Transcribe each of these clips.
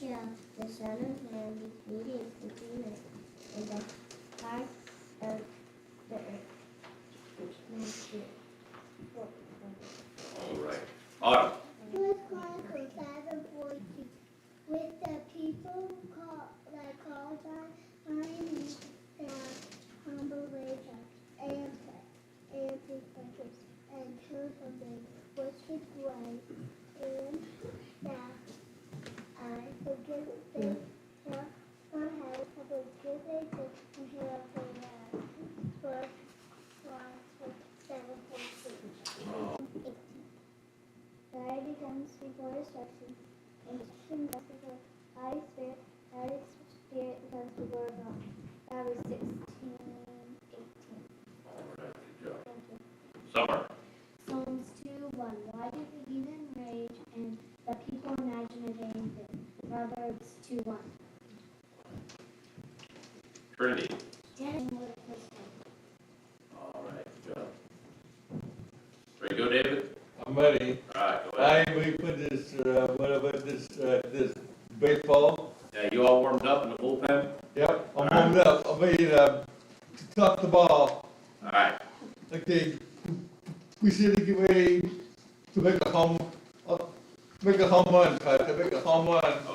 shall the Son of Man be pleading in the heart of the earth. All right. Autumn. First Chronicles 7:14. With the people that called by my name shall humbly and be precious and turn from their wicked way, and that I forgive them for help, forgive them and heal their land. First Chronicles 7:14. Pride becomes before destruction, and destruction comes before Holy Spirit. Holy Spirit becomes before God. That was 16:18. All right. Good job. Summer. Psalms 2:1. Why do the heathen rage and the people imagine a vain thing? Proverbs 2:1. Trinity. Dancing with a pistol. All right. Good job. Ready to go, David? I'm ready. All right. Go ahead. I we put this, this baseball. Yeah, you all warmed up in the bullpen? Yep, I'm warmed up. I'm ready to toss the ball. All right. Okay, we should get ready to make a home run, to make a home run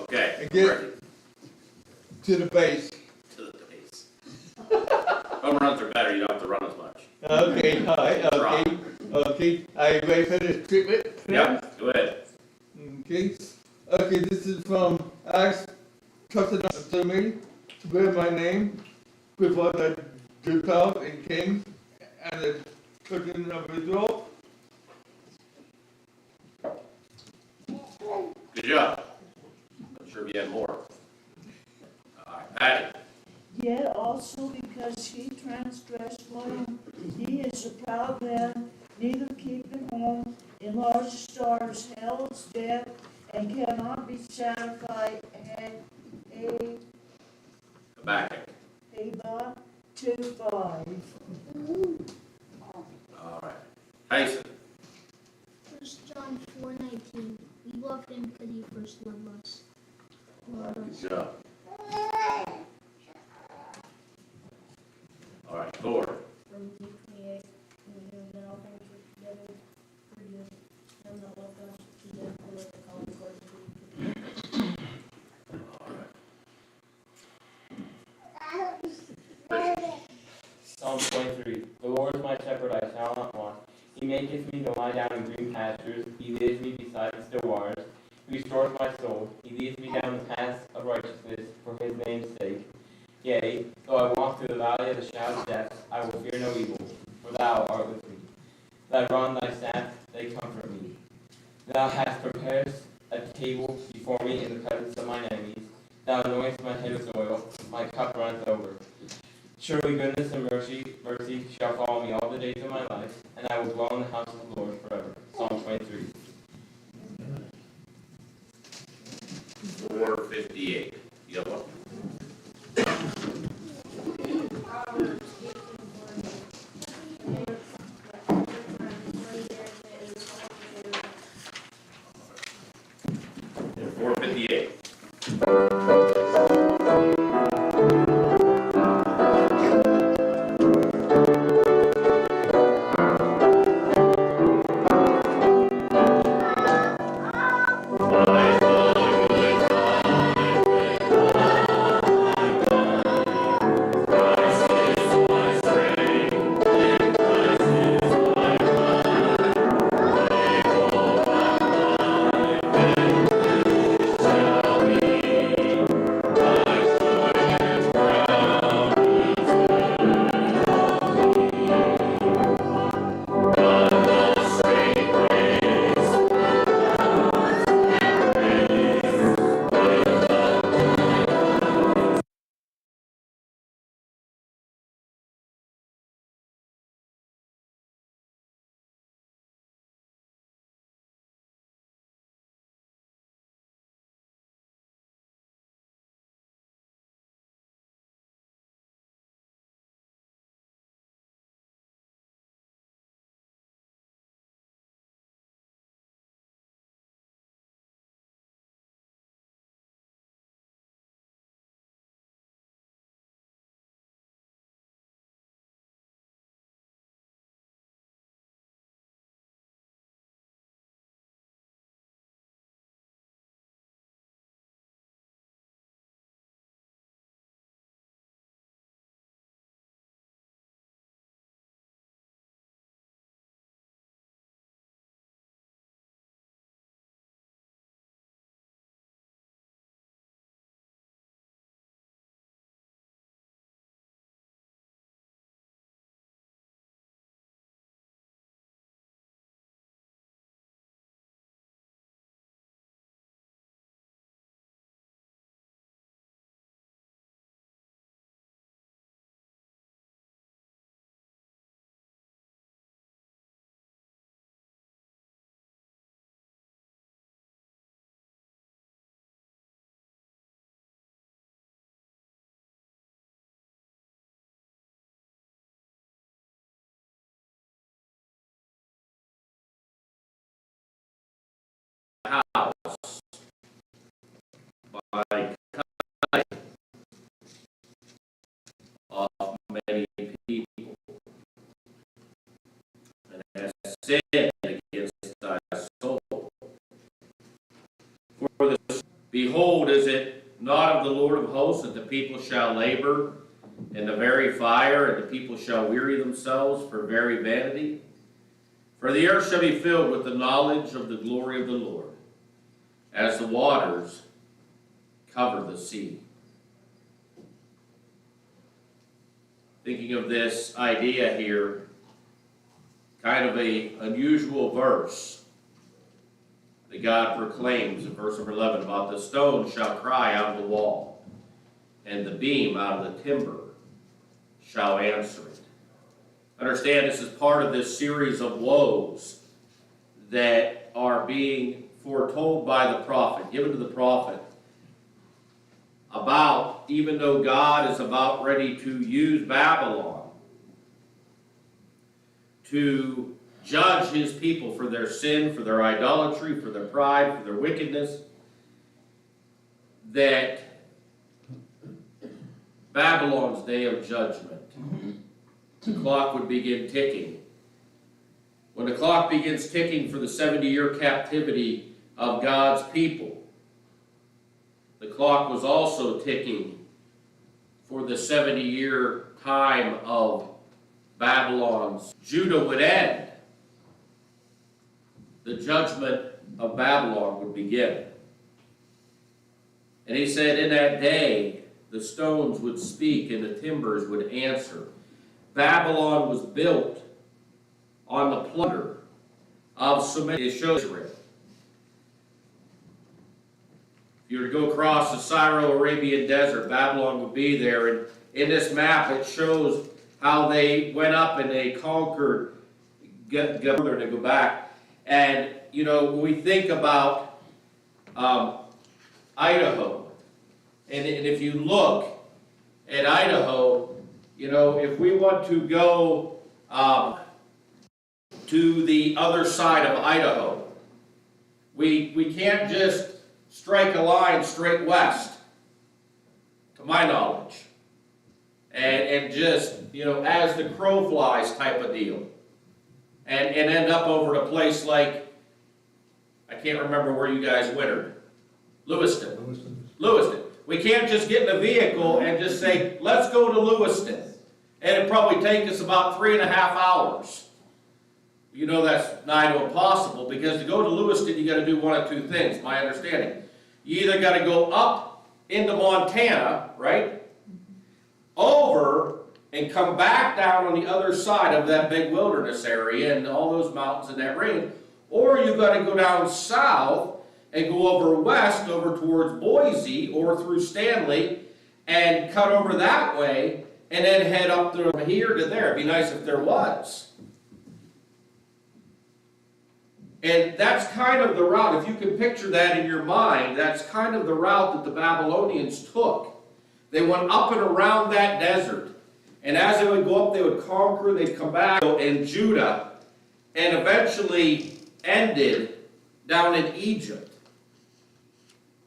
Okay. and get Ready. to the base. To the base. Home runs are better. You don't have to run as much. Okay, all right, okay. Are you ready for this treatment? Yeah. Go ahead. Okay, this is from Acts chapter 9, to bear my name before the Gentiles and kings and the children of Israel. Good job. I'm sure you had more. All right. Patty. Yet also because he transgressed mine, he is a proud man, neither keeping home, enlarged stars, hell's death, and cannot be satisfied. And Habakkuk. Aba 2:5. All right. Tyson. 1 John 4:19. We love him because he first loved us. Good job. All right. Thor. From Luke 28, and then all things work together for good. Them that love us to death, for let the call according to All right. Psalm 23. The Lord is my shepherd, I shall not want. He maketh me to lie down in green pastures. He leads me beside the still waters. He restores my soul. He leads me down the paths of righteousness for his name's sake. Yea, though I walk through the valley of the shadow of death, I will fear no evil, for thou art with me. Thy rod and thy staff, they comfort me. Thou hast prepared a table before me in the presence of mine enemies. Thou anointest my head with oil, my cup runneth over. Surely goodness and mercy shall follow me all the days of my life, and I will dwell in the house of the Lord forever. Psalm 23. 458. Yellow. Yeah, 458. my of many people, and has sinned against thy soul. For this, behold, is it not of the Lord of hosts that the people shall labor in the very fire, and the people shall weary themselves for very vanity? For the earth shall be filled with the knowledge of the glory of the Lord, as the waters cover the sea. Thinking of this idea here, kind of an unusual verse that God proclaims in verse number 11 about the stone shall cry out of the wall, and the beam out of the timber shall answer it. Understand, this is part of this series of woes that are being foretold by the prophet, given to the prophet, about, even though God is about ready to use Babylon to judge his people for their sin, for their idolatry, for their pride, for their wickedness, that Babylon's day of judgment, the clock would begin ticking. When the clock begins ticking for the 70-year captivity of God's people, the clock was also ticking for the 70-year time of Babylon's. Judah would end. The judgment of Babylon would begin. And he said, in that day, the stones would speak and the timbers would answer. Babylon was built on the plunder of Samaria. It shows Israel. If you were to go across the Syro-Arabian desert, Babylon would be there. And in this map, it shows how they went up and they conquered, get further and they go back. And, you know, when we think about Idaho, and if you look at Idaho, you know, if we want to go to the other side of Idaho, we can't just strike a line straight west, to my knowledge, and just, you know, as the crow flies type of deal, and end up over at a place like, I can't remember where you guys wintered, Lewiston. We can't just get in a vehicle and just say, let's go to Lewiston, and it'd probably take us about 3.5 hours. You know that's nigh to impossible, because to go to Lewiston, you got to do one of two things, my understanding. You either got to go up into Montana, right, over and come back down on the other side of that big wilderness area and all those mountains and that rain, or you got to go down south and go over west, over towards Boise or through Stanley, and cut over that way, and then head up from here to there. It'd be nice if there was. And that's kind of the route, if you can picture that in your mind, that's kind of the route that the Babylonians took. They went up and around that desert. And as they would go up, they would conquer, they'd come back in Judah, and eventually ended down in Egypt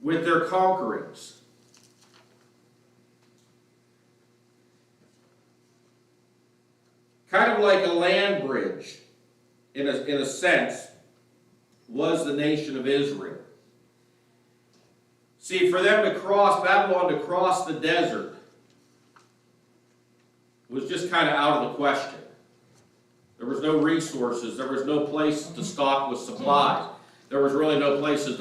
with their conquerings. Kind of like a land bridge, in a sense, was the nation of Israel. See, for them to cross, Babylon to cross the desert, was just kind of out of the question. There was no resources, there was no place to stock with supplies. There was really no places to